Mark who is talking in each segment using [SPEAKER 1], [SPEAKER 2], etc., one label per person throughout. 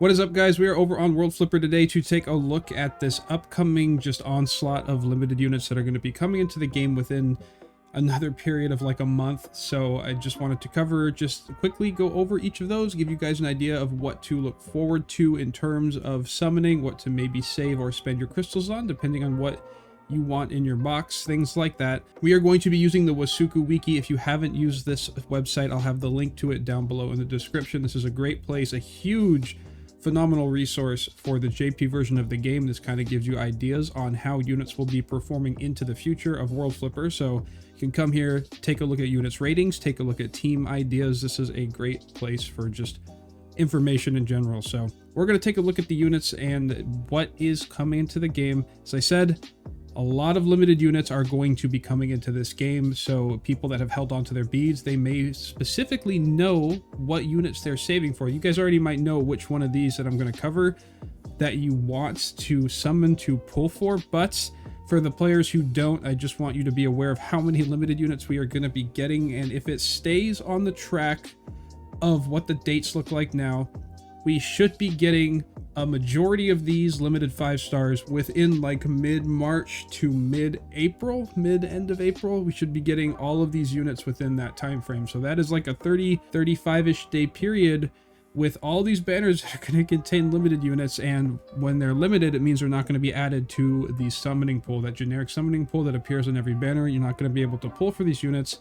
[SPEAKER 1] What is up, guys? We are over on World Flipper today to take a look at this upcoming just onslaught of limited units that are going to be coming into the game within another period of like a month. So I just wanted to just quickly go over each of those, give you guys an idea of what to look forward to in terms of summoning, what to maybe save or spend your crystals on, depending on what you want in your box, things like that. We are going to be using the Wasuku Wiki. If you haven't used this website, I'll have the link to it down below in the description. This is a great place, a huge phenomenal resource for the JP version of the game. This kind of gives you ideas on how units will be performing into the future of World Flipper. So you can come here, take a look at units ratings, take a look at team ideas. This is a great place for just information in general. So we're going to take a look at the units and what is coming into the game. As I said, a lot of limited units are going to be coming into this game, so people that have held on to their beads, they may specifically know what units they're saving for. You guys already might know which one of these that I'm going to cover that you want to summon to pull for, but for the players who don't, I just want you to be aware of how many limited units we are going to be getting, and if it stays on the track of what the dates look like now, we should be getting a majority of these limited 5 stars within like mid-March to mid-April, mid-end of April. We should be getting all of these units within that time frame. So that is like a 35-ish day period with all these banners that are going to contain limited units. And when they're limited, it means they're not going to be added to the summoning pool, that generic summoning pool that appears on every banner. You're not going to be able to pull for these units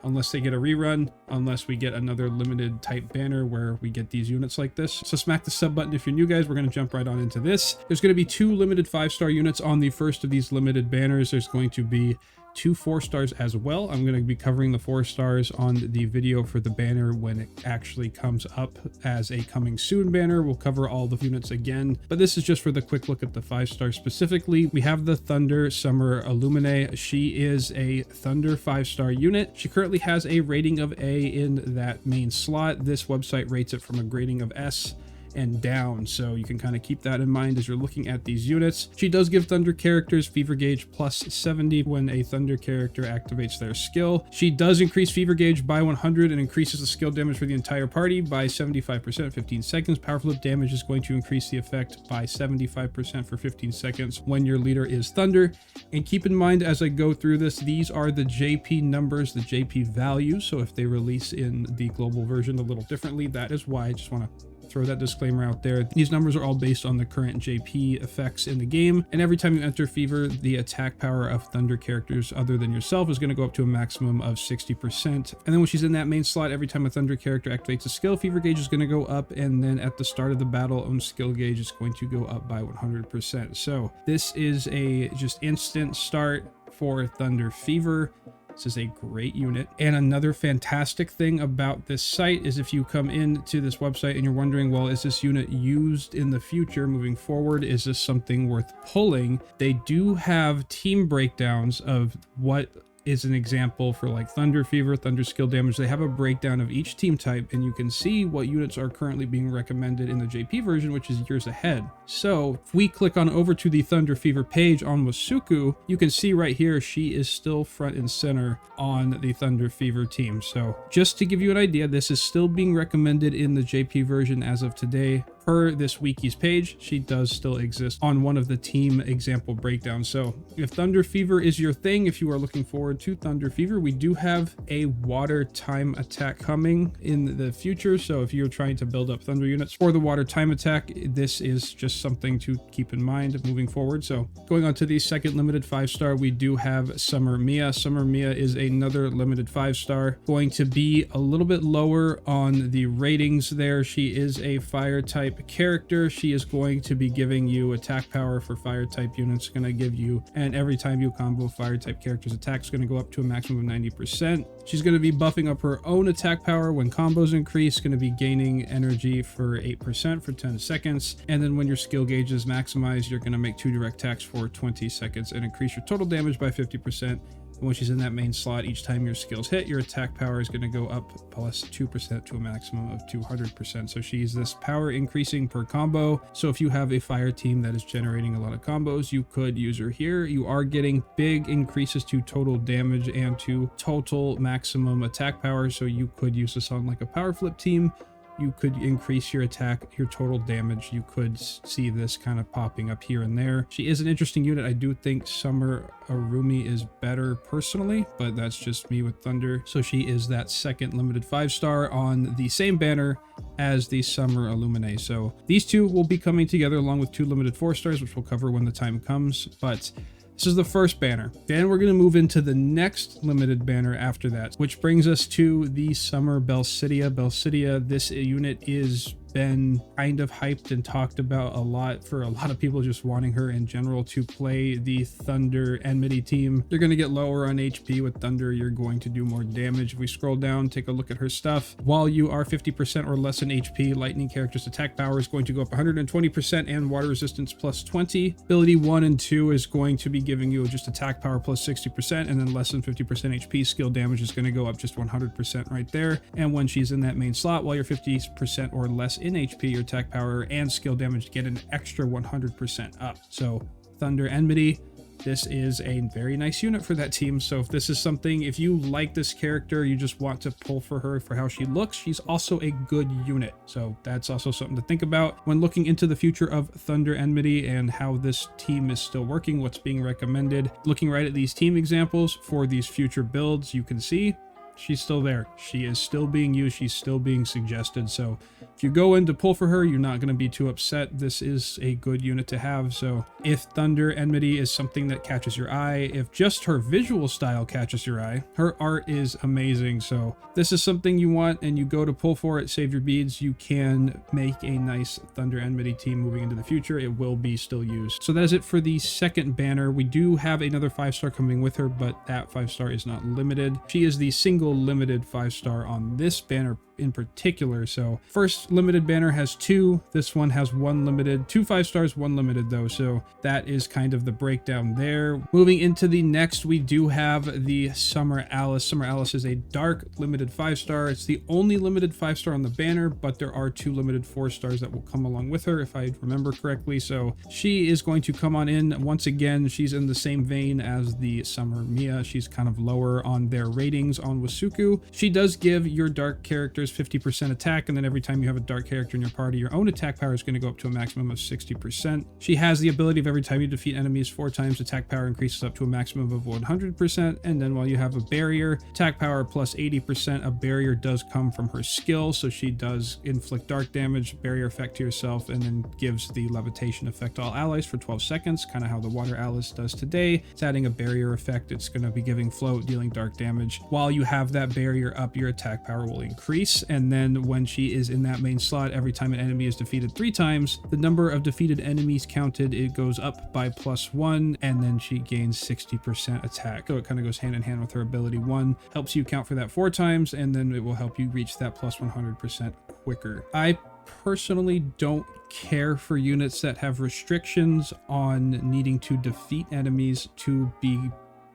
[SPEAKER 1] unless they get a rerun, unless we get another limited type banner where we get these units like this. So smack the sub button if you're new, guys. We're going to jump right on into this. There's going to be 2 limited 5-star units on the first of these limited banners. There's going to be 2 4-stars as well. I'm going to be covering the 4 stars on the video for the banner when it actually comes up as a coming soon banner. We'll cover all the units again, but this is just for the quick look at the 5-star specifically. We have the Thunder Summer Illumine. She is a Thunder 5-star unit. She currently has a rating of A in that main slot. This website rates it from a grading of S and down, so you can kind of keep that in mind as you're looking at these units. She does give Thunder characters Fever Gauge plus 70 when a Thunder character activates their skill. She does increase Fever Gauge by 100 and increases the skill damage for the entire party by 75% 15 seconds. Power Flip damage is going to increase the effect by 75% for 15 seconds when your leader is Thunder. And keep in mind as I go through this, these are the JP numbers, the JP values, so if they release in the global version a little differently, that is why. I just want to throw that disclaimer out there. These numbers are all based on the current JP effects in the game, and every time you enter Fever, the attack power of Thunder characters other than yourself is going to go up to a maximum of 60%. And then when she's in that main slot, every time a Thunder character activates a skill, Fever Gauge is going to go up, and then at the start of the battle, own skill gauge is going to go up by 100%. So this is a just instant start for Thunder Fever. This is a great unit. And another fantastic thing about this site is if you come into this website and you're wondering, well, is this unit used in the future moving forward? Is this something worth pulling? They do have team breakdowns of what is an example for like Thunder Fever, Thunder skill damage. They have a breakdown of each team type, and you can see what units are currently being recommended in the JP version, which is years ahead. So if we click on over to the Thunder Fever page on Wasuku, you can see right here, she is still front and center on the Thunder Fever team. So just to give you an idea, this is still being recommended in the JP version as of today. Per this wiki's page, she does still exist on one of the team example breakdowns. So if Thunder Fever is your thing, if you are looking forward to Thunder Fever, we do have a water time attack coming in the future. So if you're trying to build up Thunder units for the water time attack, this is just something to keep in mind moving forward. So going on to the second limited 5-star, we do have Summer Mia. Summer Mia is another limited 5-star, going to be a little bit lower on the ratings there. She is a fire type character. She is going to be giving you attack power for fire type units, going to give you, and every time you combo fire type characters, attack is going to go up to a maximum of 90%. She's going to be buffing up her own attack power when combos increase, going to be gaining energy for 8% for 10 seconds, and then when your skill gauge is maximized, you're going to make 2 direct attacks for 20 seconds and increase your total damage by 50%. And when she's in that main slot, each time your skills hit, your attack power is going to go up plus 2% to a maximum of 200%. So she's this power increasing per combo. So if you have a fire team that is generating a lot of combos, you could use her here. You are getting big increases to total damage and to total maximum attack power. So you could use this on like a power flip team, you could increase your attack, your total damage. You could see this kind of popping up here and there. She is an interesting unit. I do think Summer Arumi is better personally, but that's just me with Thunder. So she is that second limited 5-star on the same banner as the Summer Illumine. So these two will be coming together along with 2 limited 4-stars, which we'll cover when the time comes. But this is the first banner. Then we're going to move into the next limited banner after that, which brings us to the Summer Belcidia. Belcidia, this unit is been kind of hyped and talked about a lot for a lot of people just wanting her in general to play the Thunder Enmity team. You're going to get lower on HP with Thunder. You're going to do more damage. If we scroll down, take a look at her stuff. While you are 50% or less in HP, Lightning character's attack power is going to go up 120% and water resistance plus 20. Ability 1 and 2 is going to be giving you just attack power plus 60%, and then less than 50% HP. Skill damage is going to go up just 100% right there. And when she's in that main slot, while you're 50% or less in HP, your attack power and skill damage get an extra 100% up. So Thunder Enmity, this is a very nice unit for that team. So if this is something, if you like this character, you just want to pull for her for how she looks, she's also a good unit. So that's also something to think about when looking into the future of Thunder Enmity and how this team is still working, what's being recommended. Looking right at these team examples for these future builds, you can see she's still there. She is still being used. She's still being suggested. So if you go in to pull for her, you're not going to be too upset. This is a good unit to have. So if Thunder Enmity is something that catches your eye, if just her visual style catches your eye, her art is amazing. So this is something you want and you go to pull for it, save your beads, you can make a nice Thunder Enmity team moving into the future. It will be still used. So that is it for the second banner. We do have another 5-star coming with her, but that 5-star is not limited. She is the single limited 5-star on this banner in particular. So first limited banner has 2, this one has 1 limited, 2 5-stars, 1 limited though, so that is kind of the breakdown there. Moving into the next, we do have the Summer Alice. Summer Alice is a dark limited 5-star. It's the only limited 5-star on the banner, but there are 2 limited 4-stars that will come along with her if I remember correctly. So she is going to come on in. Once again, she's in the same vein as the Summer Mia. She's kind of lower on their ratings on Wasuku. She does give your dark characters 50% attack, and then every time you have a dark character in your party, your own attack power is going to go up to a maximum of 60%. She has the ability of every time you defeat enemies 4 times, attack power increases up to a maximum of 100%, and then while you have a barrier, attack power plus 80%. A barrier does come from her skill, so she does inflict dark damage, barrier effect to yourself, and then gives the levitation effect to all allies for 12 seconds, kind of how the Water Alice does today. It's adding a barrier effect. It's going to be giving float, dealing dark damage. While you have that barrier up, your attack power will increase, and then when she is in that main slot, every time an enemy is defeated 3 times, the number of defeated enemies counted, it goes up by +1, and then she gains 60% attack. So it kind of goes hand in hand with her ability 1, helps you count for that 4 times, and then it will help you reach that plus 100% quicker. I personally don't care for units that have restrictions on needing to defeat enemies to be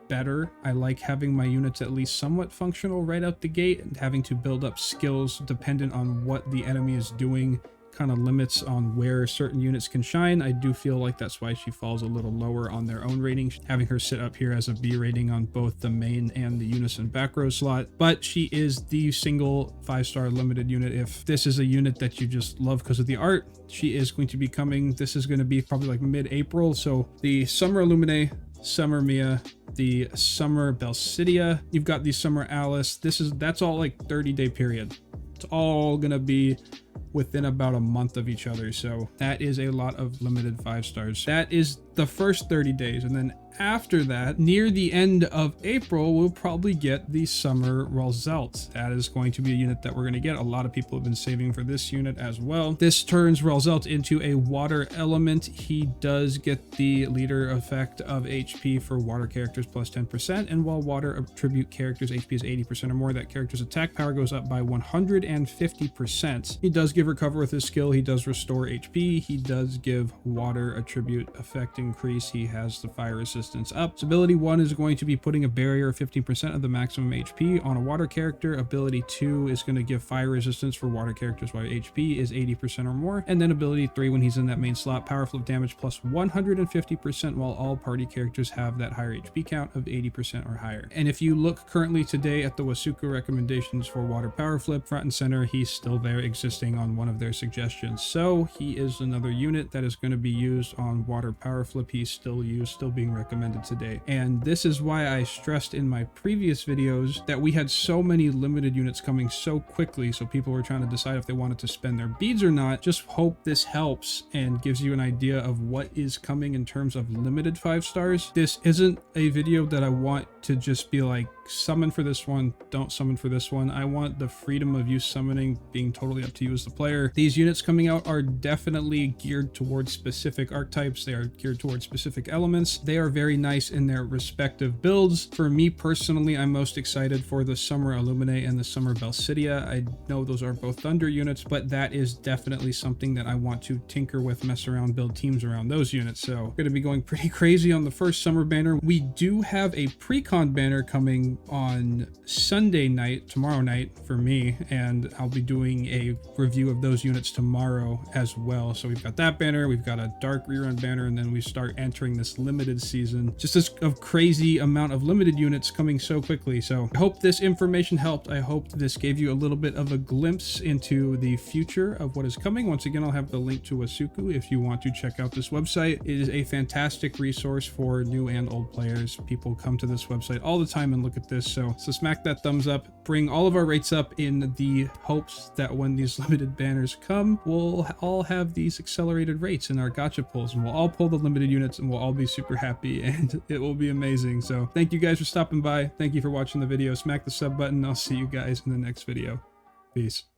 [SPEAKER 1] better. I like having my units at least somewhat functional right out the gate, and having to build up skills dependent on what the enemy is doing kind of limits on where certain units can shine. I do feel like that's why she falls a little lower on their own rating, having her sit up here as a B rating on both the main and the unison back row slot. But she is the single 5-star limited unit. If this is a unit that you just love because of the art, she is going to be coming. This is going to be probably like mid-April. So the Summer Illumine, Summer Mia, the Summer Belcidia, you've got the Summer Alice. That's all like 30-day period. It's all gonna be within about a month of each other. So that is a lot of limited 5-stars. That is the first 30 days. And then after that, near the end of April, we'll probably get the Summer Ralzelt. That is going to be a unit that we're going to get. A lot of people have been saving for this unit as well. This turns Ralzelt into a water element. He does get the leader effect of HP for water characters plus 10%. And while water attribute characters HP is 80% or more, that character's attack power goes up by 150%. He does give recover with his skill. He does restore HP. He does give water attribute effect increase, he has the fire resistance up. So ability 1 is going to be putting a barrier of 15% of the maximum HP on a water character. Ability 2 is going to give fire resistance for water characters while HP is 80% or more. And then ability 3, when he's in that main slot, power flip damage plus 150% while all party characters have that higher HP count of 80% or higher. And if you look currently today at the Wasuka recommendations for water power flip, front and center, he's still there existing on one of their suggestions. So he is another unit that is going to be used on water power flip. He's still used, still being recommended today. And this is why I stressed in my previous videos that we had so many limited units coming so quickly, so people were trying to decide if they wanted to spend their beads or not. Just hope this helps and gives you an idea of what is coming in terms of limited 5 stars. This isn't a video that I want to just be like, summon for this one, don't summon for this one. I want the freedom of you summoning being totally up to you as the player. These units coming out are definitely geared towards specific archetypes. They are geared towards specific elements. They are very nice in their respective builds. For me personally, I'm most excited for the Summer Illuminate and the Summer Belcidia. I know those are both Thunder units, but that is definitely something that I want to tinker with, mess around, build teams around those units. So I'm going to be going pretty crazy on the first summer banner. We do have a pre-con banner coming on Sunday night, tomorrow night for me, and I'll be doing a review of those units tomorrow as well. So we've got that banner, we've got a dark rerun banner, and then we start entering this limited season. Just this a crazy amount of limited units coming so quickly. So I hope this information helped. I hope this gave you a little bit of a glimpse into the future of what is coming. Once again, I'll have the link to Wasuku if you want to check out this website. It is a fantastic resource for new and old players. People come to this website all the time and look at this. So smack that thumbs up, bring all of our rates up in the hopes that when these limited banners come, we'll all have these accelerated rates in our gacha pulls, and we'll all pull the limited units and we'll all be super happy, and it will be amazing. So thank you guys for stopping by. Thank you for watching the video. Smack the sub button. I'll see you guys in the next video. Peace.